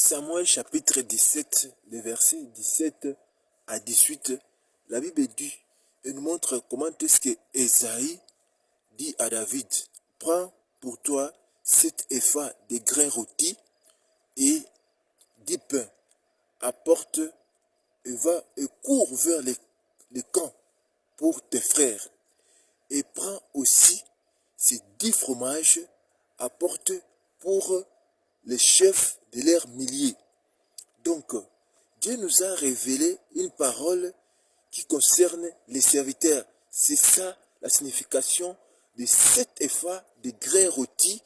Samuel chapitre 17, les versets 17 à 18, la Bible dit et nous montre comment est-ce que Esaïe dit à David, prends pour toi 7 épha de grains rôtis et 10 pains, apporte et va et cours vers les camps pour tes frères, et prends aussi ces 10 fromages, apporte pour les chefs de leurs milliers. Donc, Dieu nous a révélé une parole qui concerne les serviteurs. C'est ça la signification de 7 épha de grains rôtis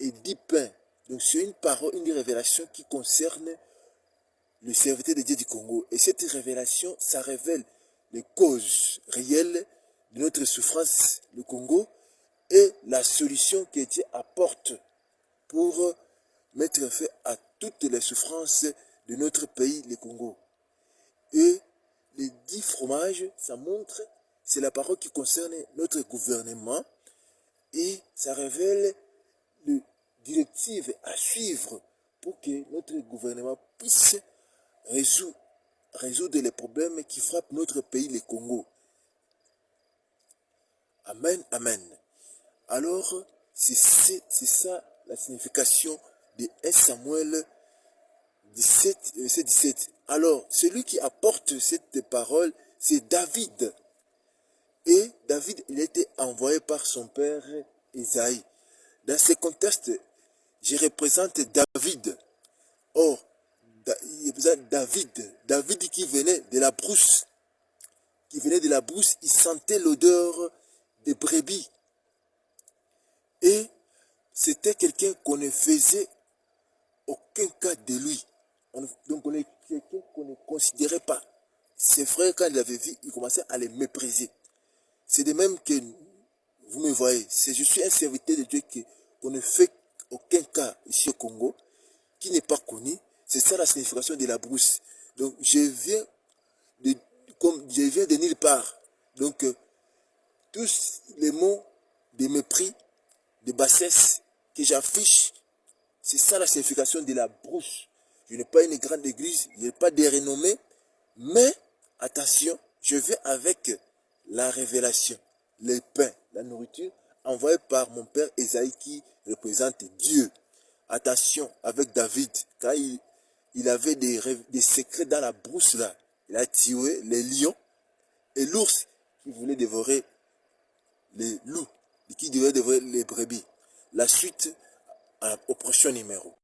et 10 pains. Donc, c'est une parole, une révélation qui concerne le serviteur de Dieu du Congo. Et cette révélation, ça révèle les causes réelles de notre souffrance, le Congo, et la solution que Dieu apporte pour mettre fin à toutes les souffrances de notre pays, le Congo. Et les 10 fromages, ça montre, c'est la parole qui concerne notre gouvernement et ça révèle les directives à suivre pour que notre gouvernement puisse résoudre les problèmes qui frappent notre pays, le Congo. Amen, amen. Alors, c'est ça la signification de 1 Samuel 17, verset 17. Alors, celui qui apporte cette parole, c'est David. Et David, il a été envoyé par son père Esaïe. Dans ce contexte, je représente David. Or, il représente David qui venait de la brousse. Il sentait l'odeur des brebis. Et c'était quelqu'un qu'on ne faisait aucun cas de lui. Donc on est quelqu'un qu'on ne considérait pas. Ses frères, quand ils l'avaient vu, ils commençaient à les mépriser. C'est de même que vous me voyez. Je suis un serviteur de Dieu qu'on ne fait aucun cas ici au Congo, qui n'est pas connu. C'est ça la signification de la brousse. Donc je viens de nulle part. Donc tous les mots de mépris, de bassesse que j'affiche, c'est ça la signification de la brousse. Je n'ai pas une grande église, je n'ai pas de renommée, mais attention, je vais avec la révélation, les pains, la nourriture, envoyée par mon père Esaïe qui représente Dieu. Attention avec David, car il avait des secrets dans la brousse là. Il a tué les lions et l'ours qui voulait dévorer les loups, qui devait dévorer les brebis. La suite au prochain numéro.